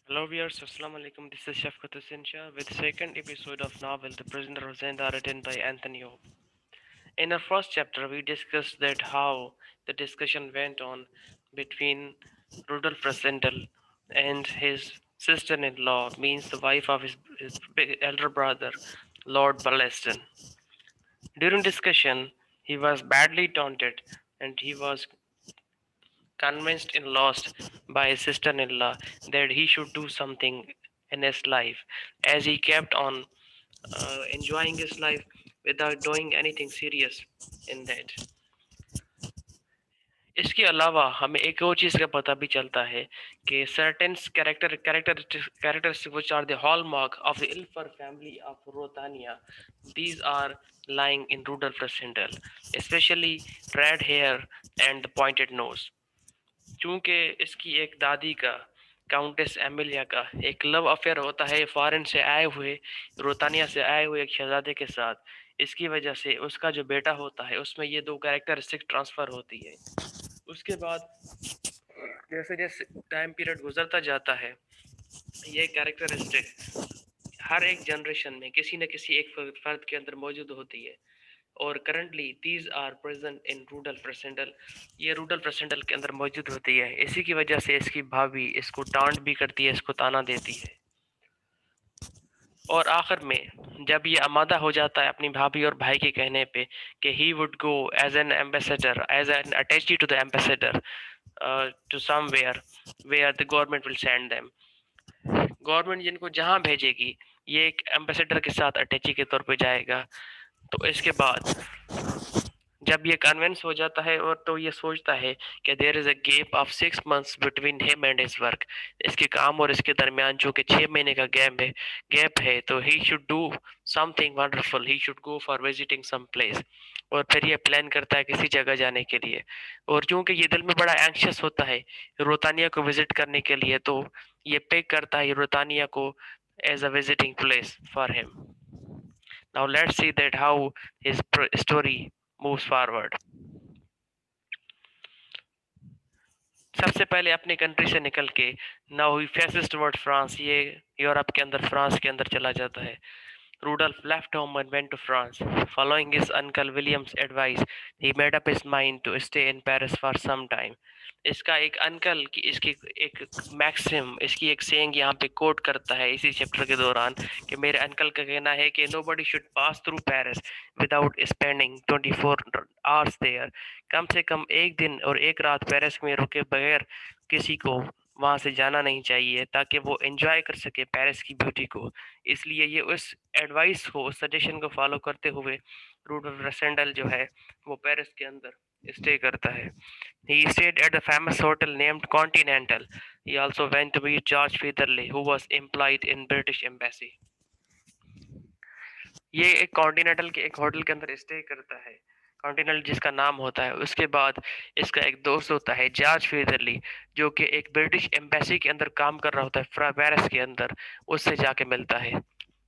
Hello viewers, Assalamu alaikum. This is Chef Hussein Shah with the second episode of novel The Prisoner of Zenda written by Anthony Hope. In our first chapter, we discussed that how the discussion went on between Rudolf Rassendyll and his sister-in-law, means the wife of his elder brother, Lord Palmerston. During discussion, he was badly taunted and he was convinced and lost by his sister-in-law that he should do something in his life, as he kept on enjoying his life without doing anything serious in that. इसके अलावा हमें एक और चीज़ का पता भी चलता है कि certain characteristics which are the hallmark of the Ilford family of Rotania, these are lying in Rudolf Rassendyll, especially red hair and the pointed nose. चूंकि इसकी एक दादी का काउंटेस एमिलिया का एक लव अफेयर होता है फॉरेन से आए हुए रोतानिया से आए हुए एक शहजादे के साथ, इसकी वजह से उसका जो बेटा होता है उसमें ये दो कैरेक्टरिस्टिक ट्रांसफर होती है। उसके बाद जैसे जैसे टाइम पीरियड गुजरता जाता है ये कैरेक्टरिस्टिक हर एक जनरेशन में किसी न किसी एक फर्द के अंदर मौजूद होती है और currently these are present in Rudolf Rassendyll. ये रूडल प्रेसेंडल के अंदर मौजूद होती है, इसी की वजह से इसकी भाभी इसको डांट भी करती है, इसको ताना देती है। और आखिर में जब ये आमादा हो जाता है अपनी भाभी और भाई के कहने पे कि he would go as an ambassador as an attache to the ambassador to somewhere where the government will send them, government जिनको जहाँ भेजेगी ये एक एम्बेसडर के साथ अटैची के तौर पे जाएगा। तो इसके बाद जब ये कन्विंस हो जाता है और तो ये सोचता है कि there is a gap of 6 months between him and his work, इसके काम और इसके दरमियान जो कि 6 महीने का गैप है तो he should do something wonderful, he should go for visiting some place. और फिर ये प्लान करता है किसी जगह जाने के लिए, और चूंकि ये दिल में बड़ा एंक्शस होता है रोतानिया को विजिट करने के लिए, तो ये पिक करता है रोतानिया को as a visiting place for him. Now let's see that how his story moves forward. सबसे पहले अपनी कंट्री से निकल के now he faces toward France, ये यूरोप के अंदर फ्रांस के अंदर चला जाता है। Rudolph left home and went to France. Following his uncle William's advice, he made up his mind to stay in Paris for some time. इसका एक अंकल की इसकी एक मैक्सिम इसकी एक सेइंग यहाँ पे कोट करता है इसी चैप्टर के दौरान कि मेरे अंकल का कहना है कि nobody should pass through Paris without spending 24 hours there. कम से कम एक दिन और एक रात पेरिस में रुके बगैर किसी को वहाँ से जाना नहीं चाहिए ताकि वो एंजॉय कर सके पेरिस की ब्यूटी को। इसलिए ये उस एडवाइस को उस सजेशन को फॉलो करते हुए रूडोल्फ रसेंडल जो है वो पेरिस के अंदर स्टे करता है। He stayed at the famous hotel named Continental. He also went to meet George Featherley, who was employed in British Embassy. ये एक कॉन्टिनेंटल के एक होटल के अंदर स्टे करता है, कॉन्टिनेंटल जिसका नाम होता है। उसके बाद इसका एक दोस्त होता है जॉर्ज फेदरली, जो कि एक ब्रिटिश एम्बेसी के अंदर काम कर रहा होता है पेरिस के अंदर, उससे जाके मिलता है।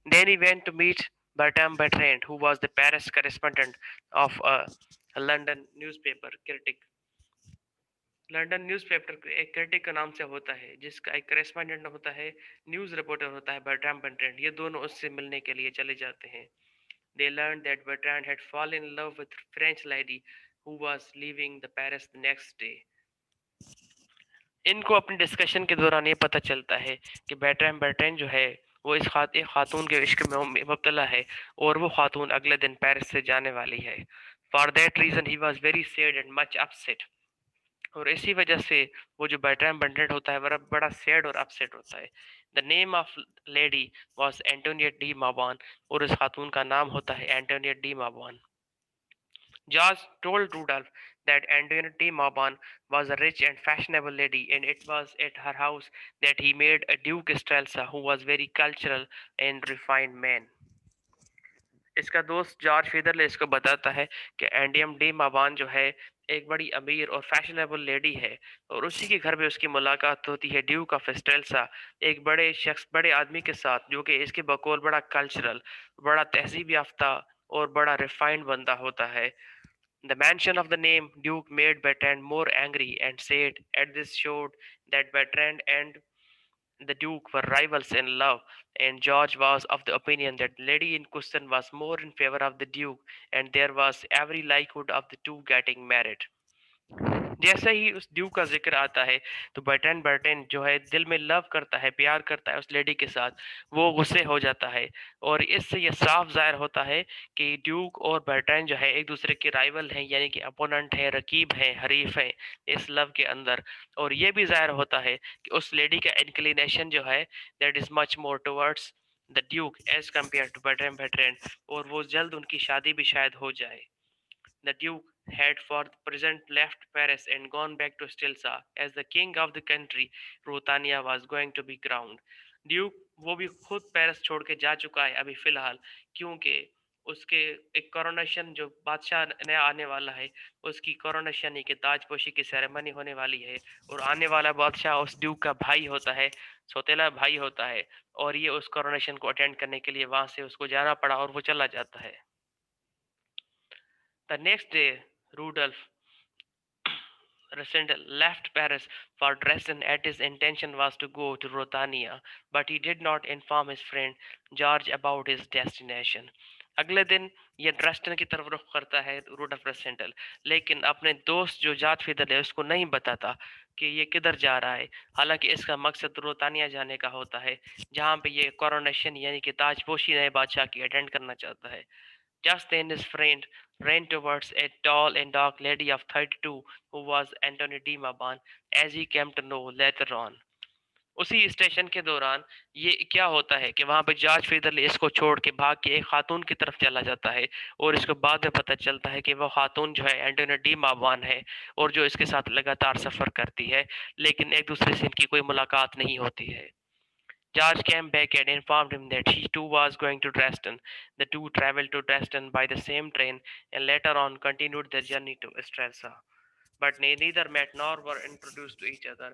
Then he went to meet Bertram Bertrand, who was the Paris correspondent of a London newspaper critic. London newspaper एक क्रिटिक का नाम से होता है जिसका एक करेस्पॉन्डेंट होता है, न्यूज़ रिपोर्टर होता है बर्ट्राम बर्ट्रैंड। ये दोनों उससे मिलने के लिए चले जाते हैं। They learned that Bertrand had fallen in love with a French lady who was leaving the Paris the next day. इनको अपनी डिस्कशन के दौरान ये पता चलता है कि बैटरैम बर्ट्रैंड जो है वो एक खातून के इश्क में मुब्तला है और वो खातून अगले दिन पेरिस से जाने वाली है। For that reason he was very sad and much upset. और इसी वजह से वो जो बैटरैम बर्ट्रैंड होता है वह बड़ा सैड और अपसेट होता है। The name of lady was Antoinette de Mauban, और उस खातून का नाम होता है Antoinette de Mauban. George told Rudolph that Antoinette Mauban was a rich and fashionable lady, and it was at her house that he made a Duke Strelza, who was very cultural and refined man. इसका दोस्त George फेदरले इसको बताता है कि एंडियम D मावान जो है एक बड़ी अमीर और फैशनेबल लेडी है, और उसी के घर में उसकी मुलाकात होती है ड्यूक ऑफ स्टेल्सा, एक बड़े शख्स बड़े आदमी के साथ जो कि इसके बकौल बड़ा कल्चरल, बड़ा तहजीब याफ्ता और बड़ा रिफाइंड बंदा होता है। The mention of the name Duke made Bertrand more angry and said, at this showed that Bertrand and The Duke were rivals in love, and George was of the opinion that the lady in question was more in favor of the Duke, and there was every likelihood of the two getting married. जैसे ही उस due का जिक्र आता है तो Burton Burton जो है दिल में लव करता है, प्यार करता है उस लेडी के साथ, वो गुस्से हो जाता है। और इससे ये साफ जाहिर होता है कि ड्यूक और बर्टन जो है एक दूसरे के राइवल हैं, यानी कि अपोनेंट हैं, रकीब हैं, हरीफ हैं इस लव के अंदर। और ये भी जाहिर होता है कि उस लेडी का इंक्लिनेशन जो है that is much more towards the duke as compare to Burton Burton, और वो जल्द उनकी शादी भी शायद हो जाए। The Duke had for the present left Paris and gone back to Stilsa as the king of the country Ruritania was going to be crowned. Duke वो भी खुद पेरिस छोड़ के जा चुका है अभी फिलहाल, क्योंकि उसके एक कोरोनेशन जो बादशाह नया आने वाला है उसकी कोरोनेशन यानी कि ताजपोशी की सेरेमनी होने वाली है। और आने वाला बादशाह उस ड्यूक का भाई होता है, सौतेला भाई होता है। और ये उस कोरोनेशन को अटेंड करने के लिए वहां से उसको जाना पड़ा और वो चला जाता है। The next day, Rudolph Rassendyll left Paris for Dresden as his intention was to go to Rothania, but he did not inform his friend George about his destination. अगले दिन ये ड्रेस्टन की तरफ रुख करता है रूडल्फ रेसेंडल, लेकिन अपने दोस्त जो जात फिदल है उसको नहीं बताता कि ये किधर जा रहा है। हालांकि इसका मकसद रोतानिया जाने का होता है, जहाँ पे ये कोरोनेशन यानी कि ताजपोशी नए बादशाह की अटेंड करना चाहता है। Just then his friend ran towards a tall and dark lady of 32 who was Antony de Mauban, as he came to know later on. उसी स्टेशन के दौरान ये क्या होता है कि वहां पे जॉर्ज फिदरली इसको छोड़ के भाग के एक खातून की तरफ चला जाता है, और इसको बाद में पता चलता है कि वो खातून जो है एंटोनी डी मावान है, और जो इसके साथ लगातार सफर करती है, लेकिन एक दूसरे से इनकी कोई मुलाकात नहीं होती है। George came back and informed him that he too was going to Dresden. The two traveled to Dresden by the same train and later on continued their journey to Strelsa. But neither met nor were introduced to each other.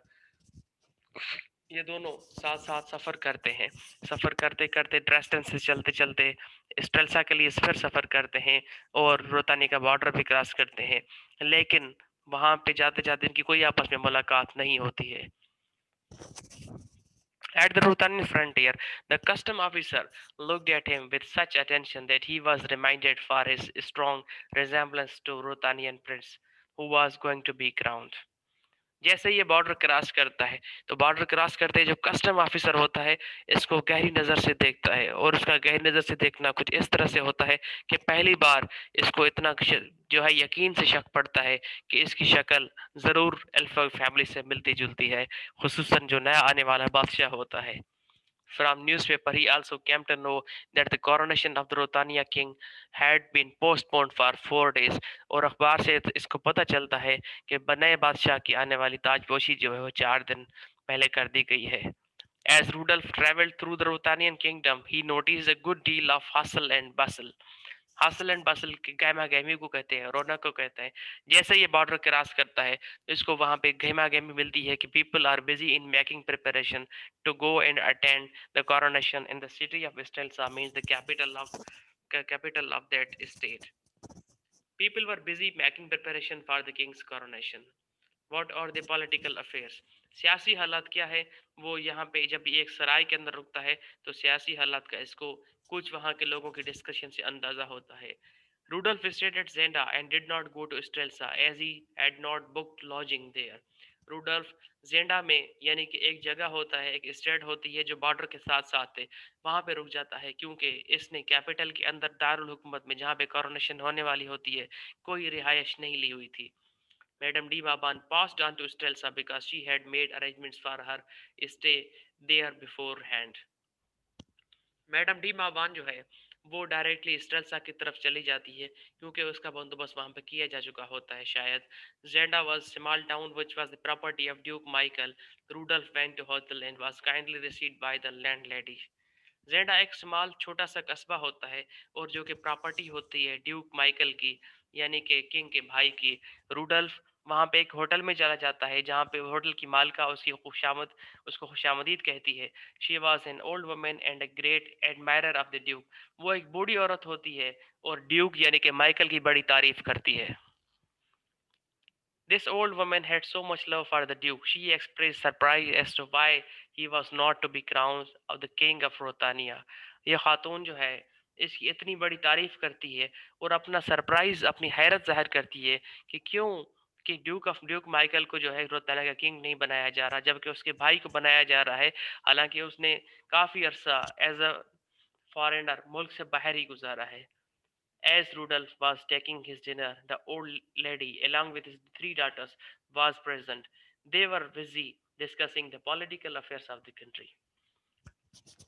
ये दोनों साथ साथ सफर करते हैं। सफर करते करते ड्रेस्टन से चलते चलते स्ट्रेल्सा के लिए फिर सफर करते हैं और रोतानी का बॉर्डर भी क्रॉस करते हैं, लेकिन वहां पे जाते जाते इनकी कोई आपस में मुलाकात नहीं होती है। At the Rutanian frontier, the custom officer looked at him with such attention that he was reminded for his strong resemblance to Rutanian prince who was going to be crowned. जैसे ये बॉर्डर क्रॉस करता है तो border cross करते ही जो custom officer होता है इसको गहरी नज़र से देखता है, और उसका गहरी नज़र से देखना कुछ इस तरह से होता है कि पहली बार इसको इतना जो है यकीन से शक पड़ता है कि इसकी शक्ल ज़रूर अल्फा फैमिली से मिलती जुलती है, खुसूसन जो नया आने वाला बादशाह होता है। From newspaper, he also came to know that the coronation of the Rotania king had been postponed for 4 days। और अखबार से इसको पता चलता है कि नए बादशाह की आने वाली ताजपोशी जो है वो 4 दिन पहले कर दी गई है। As Rudolph traveled through the Rotanian kingdom, he noticed a good deal of hustle and bustle। हासिल एंड बसल की गहमा गहमी को कहते हैं, रौनक को कहते हैं। जैसे ये बॉर्डर क्रॉस करता है तो इसको वहां पे गहमा गहमी मिलती है कि people are busy in making preparation to go and attend the coronation in the city of Strelsau, means the capital of that state. People were busy making preparation for the king's coronation. What are the political affairs, सियासी हालात क्या है। वो यहाँ पे जब एक सराय के अंदर रुकता है तो सियासी हालात का इसको कुछ वहाँ के लोगों के डिस्कशन से अंदाजा होता है। Rudolf stayed at Zenda and did not go to Strelsa as he had not booked lodging there। रूडल्फ जेंडा में यानी कि एक जगह होता है, एक स्टेट होती है जो बॉर्डर के साथ साथ है, वहां पे रुक जाता है क्योंकि इसने कैपिटल के अंदर दारुल हुकूमत में जहाँ पे कोरोनेशन होने वाली होती है कोई रिहायश नहीं ली हुई थी। Madame de Maban passed on to Strelsa because she had made arrangements for her stay there beforehand। Madam de मावान जो है वो डायरेक्टली स्ट्रेल्सा की तरफ चली जाती है क्योंकि उसका बंदोबस्त वहां पर किया जा चुका होता है शायद। Zenda was small town which was the property of Duke Michael. Rudolf went to hotel and was kindly received by the landlady. Zenda एक स्मॉल छोटा सा कस्बा होता है और जो कि प्रॉपर्टी होती है ड्यूक माइकल की, यानी कि किंग के भाई की। रूडल्फ वहां पे एक होटल में चला जाता है जहाँ पे होटल की मालिका उसको खुशामदीद कहती है। She was an old woman and a great admirer of the Duke. वो एक बूढ़ी औरत होती है और ड्यूक यानी कि माइकल की बड़ी तारीफ करती है। This old woman had so much love for the Duke. She expressed surprise as to why he was not to be crowned of the king of Rotania. ये खातून जो है इसकी इतनी बड़ी तारीफ करती है और अपना सरप्राइज अपनी हैरत जाहिर करती है कि क्यों कि ड्यूक माइकल को जो है रोताना का किंग नहीं बनाया जा रहा जबकि उसके भाई को बनाया जा रहा है। हालांकि उसने काफी अरसा एज अ फॉरेनर मुल्क से बाहर ही गुजारा है। As Rudolph was taking his dinner, the old lady, along with his three daughters, was present. They were busy discussing the political affairs of the country.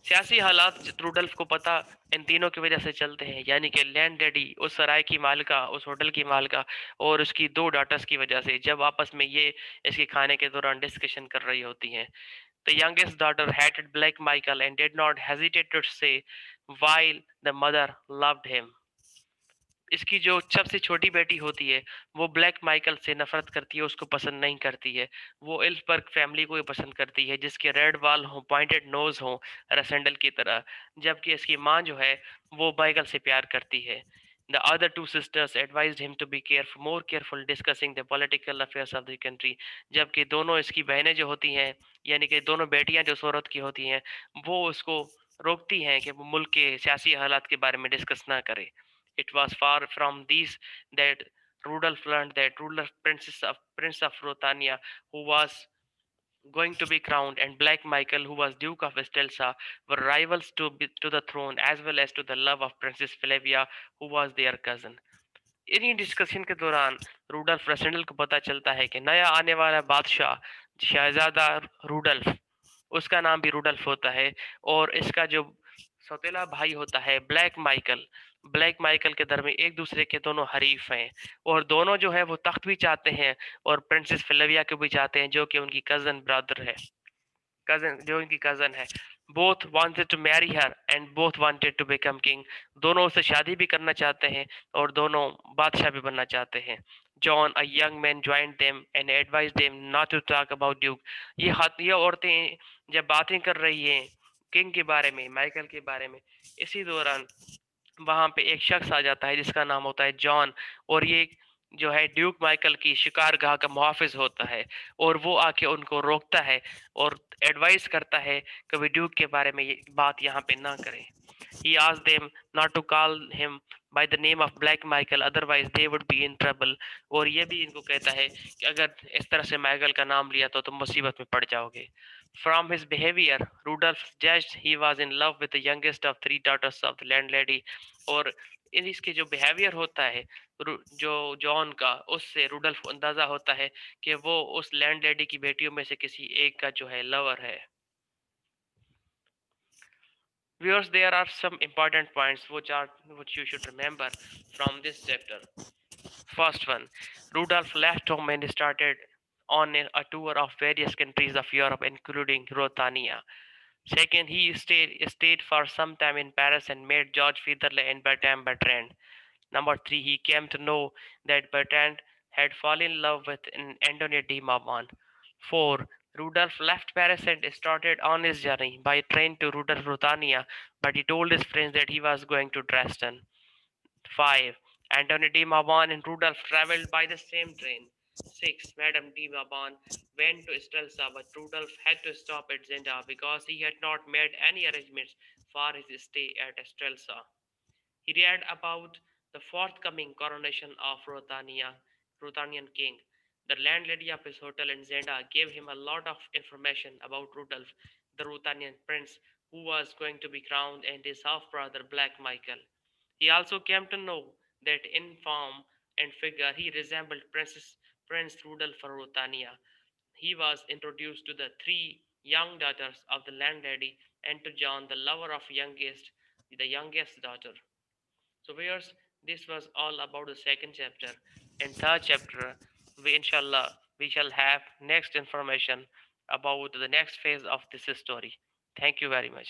सियासी हालात रूडल्फ को पता इन तीनों की वजह से चलते हैं, यानी कि लैंड डैडी, उस सराय की मालिका, उस होटल की मालिका और उसकी दो डॉटर्स की वजह से, जब आपस में ये इसके खाने के दौरान डिस्कशन कर रही होती हैं। The youngest daughter hated Black Michael and did not hesitate to say while the mother loved him. इसकी जो सबसे छोटी बेटी होती है वो ब्लैक माइकल से नफरत करती है, उसको पसंद नहीं करती है। वो इल्सबर्ग फैमिली को ही पसंद करती है जिसके रेड वाल हो, पॉइंटेड नोज हो रसेंडल की तरह, जबकि इसकी माँ जो है वो माइकल से प्यार करती है। The other two sisters advised him to be more careful discussing the political affairs of the country. जबकि दोनों इसकी बहनें जो होती हैं, यानी कि दोनों बेटियां जो शोहरत की होती हैं, वो उसको रोकती हैं कि वो मुल्क के सियासी हालात के बारे में डिस्कस ना करे। It was far from these that Rudolph learned that Prince of Rotania, who was going to be crowned, and Black Michael, who was Duke of Estelsa, were rivals to the throne as well as to the love of Princess Flavia, who was their cousin. इन्हीं discussion के दौरान रूडल्फ रसेंडल को पता चलता है कि नया आने वाला बादशाह शहजादा रूडल्फ, उसका नाम भी रूडल्फ होता है, और इसका जो सौतेला भाई होता है ब्लैक माइकल के दरमियान एक दूसरे के दोनों हरीफ हैं, और दोनों जो है वो तख्त भी चाहते हैं और प्रिंसेस फिलेविया को भी चाहते हैं जो कि उनकी कजन है। Both wanted to marry her and both wanted to become king. दोनों उससे शादी भी करना चाहते हैं और दोनों बादशाह भी बनना चाहते हैं। John a young man joined them and advise them not to talk about duke. ये औरतें जब बातें कर रही हैं किंग के बारे में, माइकल के बारे में, इसी दौरान वहां पे एक शख्स आ जाता है जिसका नाम होता है जॉन, और ये जो है ड्यूक माइकल की शिकारगाह का मुहाफिज होता है, और वो आके उनको रोकता है और एडवाइस करता है कि वे ड्यूक के बारे में ये बात यहाँ पे ना करें। He asked them not to call him by the name of Black Michael, otherwise they would be in trouble. और ये भी इनको कहता है कि अगर इस तरह से माइकल का नाम लिया तो तुम मुसीबत में पड़ जाओगे। From his behavior, Rudolph judged he was in love with the youngest of three daughters of the landlady. और इसके जो बिहेवियर होता है जो जॉन का, उससे रूडल्फ को अंदाजा होता है कि वो उस लैंडलेडी की बेटियों में से किसी एक का जो है लवर है। Viewers, there are some important points which you should remember from this chapter. First one, Rudolph left home and started on a tour of various countries of Europe, including Rotania. Second, he stayed for some time in Paris and met George Federle and Bertrand. Number three, he came to know that Bertrand had fallen in love with Antonia de Mauban. Four, Rudolph left Paris and started on his journey by train to Rudolf but he told his friends that he was going to Dresden. 5. Anthony de Mauban and Rudolph traveled by the same train. 6. Madame de Mauban went to Strelsa, but Rudolph had to stop at Zenda because he had not made any arrangements for his stay at Strelsa. He read about the forthcoming coronation of Ruthanian king. The landlady of his hotel in Zenda gave him a lot of information about Rudolf, the Ruthanian prince who was going to be crowned, and his half brother Black Michael. He also came to know that in form and figure he resembled Prince Rudolf of Ruthania. He was introduced to the three young daughters of the landlady and to John, the lover of the youngest daughter. So viewers, this was all about the second chapter. In third chapter, we inshallah we shall have next information about the next phase of this story. Thank you very much.